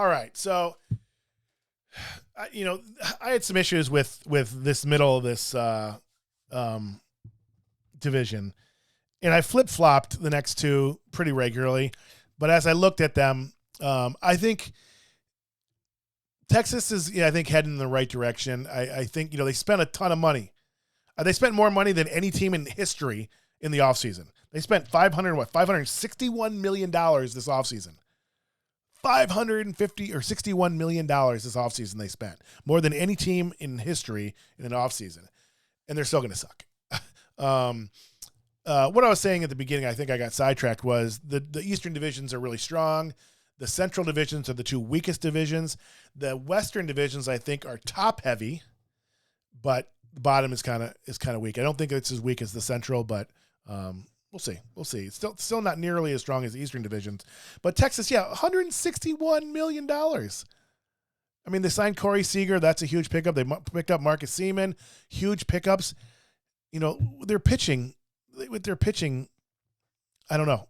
All right. So, I had some issues with this middle of this division, and I flip flopped the next two pretty regularly. But as I looked at them, I think Texas is, I think, heading in the right direction. I think, they spent a ton of money. They spent more money than any team in history in the offseason. They spent $561 million this offseason. $550 or $61 million this offseason they spent. More than any team in history in an offseason. And they're still going to suck. What I was saying at the beginning, I think I got sidetracked, was the Eastern divisions are really strong. The Central divisions are the two weakest divisions. The Western divisions, I think, are top heavy, but the bottom is kind of weak. I don't think it's as weak as the Central, but we'll see. It's still not nearly as strong as the Eastern divisions. But Texas, $161 million. I mean, they signed Corey Seager. That's a huge pickup. They picked up Marcus Semien. Huge pickups. They're pitching. With their pitching, I don't know.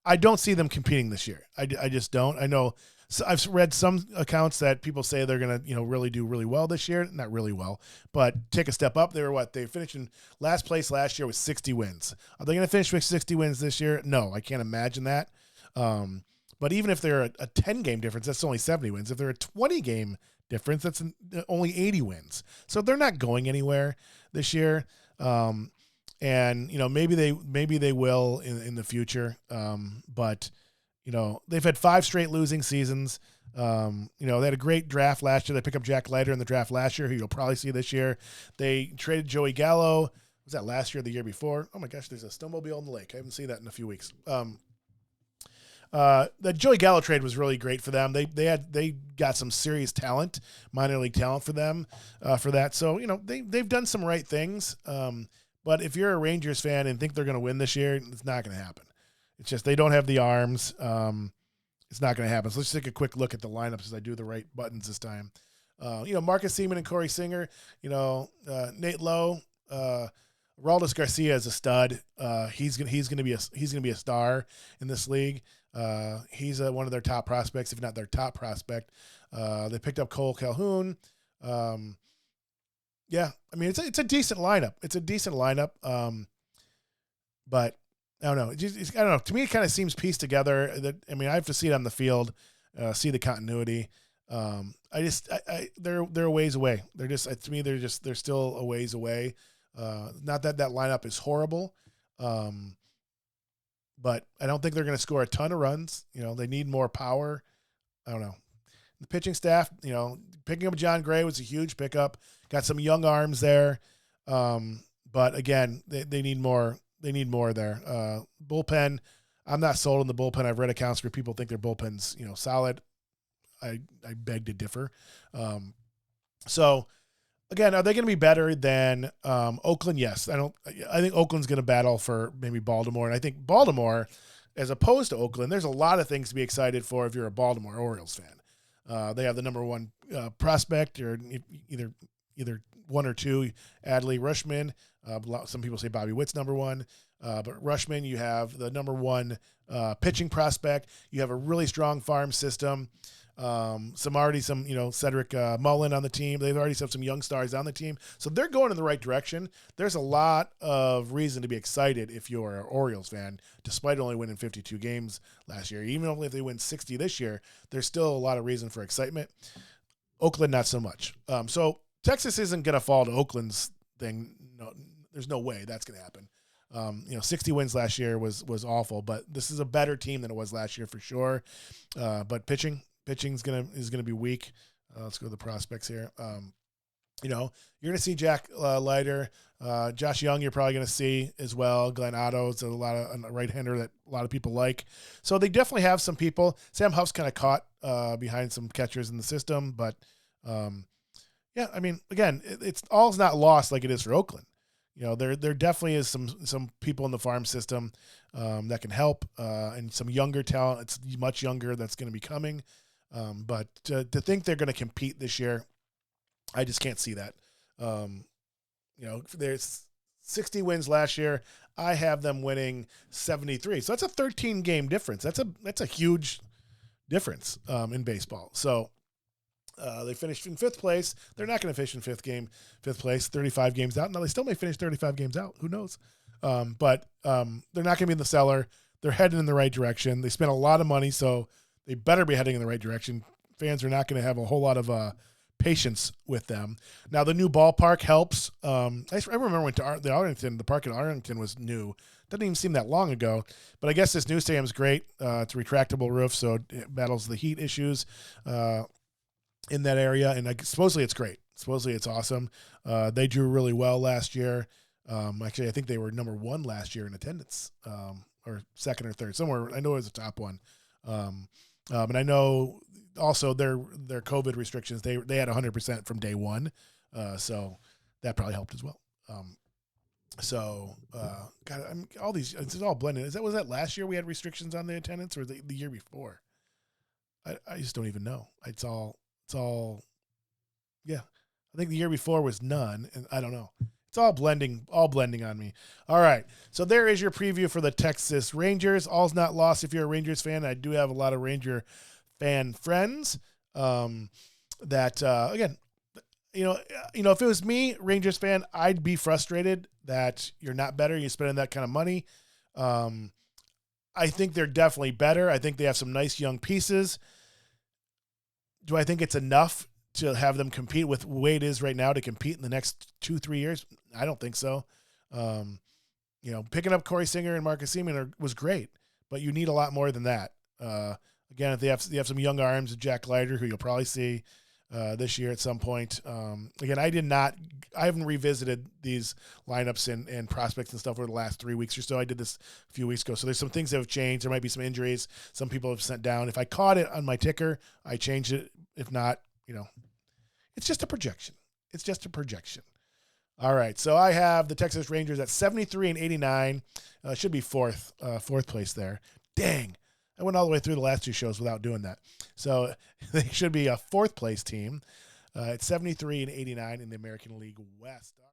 I don't see them competing this year. I just don't. I know. So I've read some accounts that people say they're going to, really do really well this year. Not really well, but take a step up. They finished in last place last year with 60 wins. Are they going to finish with 60 wins this year? No, I can't imagine that. But even if they're a 10-game difference, that's only 70 wins. If they're a 20-game difference, that's only 80 wins. So they're not going anywhere this year. And maybe they will in the future. But they've had 5 straight losing seasons. They had a great draft last year. They picked up Jack Leiter in the draft last year, who you'll probably see this year. They traded Joey Gallo. Was that last year or the year before? Oh my gosh, there's a snowmobile on the lake. I haven't seen that in a few weeks. The Joey Gallo trade was really great for them. They got some serious talent, minor league talent for them, for that. So, they've done some right things. But if you're a Rangers fan and think they're going to win this year, it's not going to happen. It's just they don't have the arms. It's not going to happen. So let's take a quick look at the lineups as I do the right buttons this time. Marcus Semien and Corey Seager. Nate Lowe, Raldis Garcia is a stud. He's going to be a star in this league. He's one of their top prospects, if not their top prospect. They picked up Cole Calhoun. Yeah, I mean, it's a decent lineup. But I don't know. I don't know. To me, it kind of seems pieced together. I have to see it on the field, see the continuity. They're a ways away. They're still a ways away. Not that lineup is horrible, but I don't think they're going to score a ton of runs. They need more power. I don't know. The pitching staff, picking up John Gray was a huge pickup. Got some young arms there. But again, they need more. They need more there. Bullpen, I'm not sold on the bullpen. I've read accounts where people think their bullpen's, solid. I beg to differ. So again, are they going to be better than Oakland? Yes. I think Oakland's going to battle for maybe Baltimore. And I think Baltimore, as opposed to Oakland, there's a lot of things to be excited for if you're a Baltimore Orioles fan. They have the number one prospect, or either one or two, Adley Rutschman. Some people say Bobby Witt's number one. But Rutschman, you have the number one pitching prospect. You have a really strong farm system. Cedric Mullen on the team. They've already have some young stars on the team. So they're going in the right direction. There's a lot of reason to be excited if you're an Orioles fan, despite only winning 52 games last year. Even if they win 60 this year, there's still a lot of reason for excitement. Oakland, not so much. So Texas isn't going to fall to Oakland's thing. No, there's no way that's going to happen. 60 wins last year was awful, but this is a better team than it was last year for sure. But pitching is gonna be weak. Let's go to the prospects here. You're gonna see Jack Leiter, Josh Young. You're probably gonna see as well. Glenn Otto's a right-hander that a lot of people like. So they definitely have some people. Sam Huff's kind of caught behind some catchers in the system, but again, it's all's not lost like it is for Oakland. There definitely is some people in the farm system that can help, and some younger talent. It's much younger that's going to be coming. But to think they're going to compete this year, I just can't see that. There's 60 wins last year. I have them winning 73. So that's a 13-game difference. That's a huge difference in baseball. So they finished in 5th place. They're not going to finish in 5th place, 35 games out. Now, they still may finish 35 games out. Who knows? But they're not going to be in the cellar. They're heading in the right direction. They spent a lot of money, so they better be heading in the right direction. Fans are not going to have a whole lot of patience with them. Now, the new ballpark helps. I remember when the park in Arlington was new. Doesn't even seem that long ago. But I guess this new stadium is great. It's a retractable roof, so it battles the heat issues in that area. And supposedly it's great. Supposedly it's awesome. They drew really well last year. Actually, I think they were number 1 last year in attendance, or 2nd or 3rd, somewhere. I know it was the top one. And I know also their COVID restrictions, they had 100% from day one. So that probably helped as well. God, all these, it's all blended. Was that last year we had restrictions on the attendance, or the year before? I just don't even know. It's all, yeah. I think the year before was none, and I don't know. It's all blending on me. All right. So there is your preview for the Texas Rangers. All's not lost if you're a Rangers fan. I do have a lot of Ranger fan friends that, again, if it was me, Rangers fan, I'd be frustrated that you're not better. You're spending that kind of money. I think they're definitely better. I think they have some nice young pieces. Do I think it's enough to have them compete with the way it is right now to compete in the next 2-3 years? I don't think so. Picking up Corey Seager and Marcus Semien was great, but you need a lot more than that. Again, if they have some young arms, Jack Leiter, who you'll probably see this year at some point. Again, I haven't revisited these lineups and prospects and stuff over the last 3 weeks or so. I did this a few weeks ago. So there's some things that have changed. There might be some injuries. Some people have sent down. If I caught it on my ticker, I changed it. If not, it's just a projection. It's just a projection. All right. So I have the Texas Rangers at 73-89. Should be fourth place there. Dang. I went all the way through the last 2 shows without doing that. So they should be a 4th place team at 73-89 in the American League West.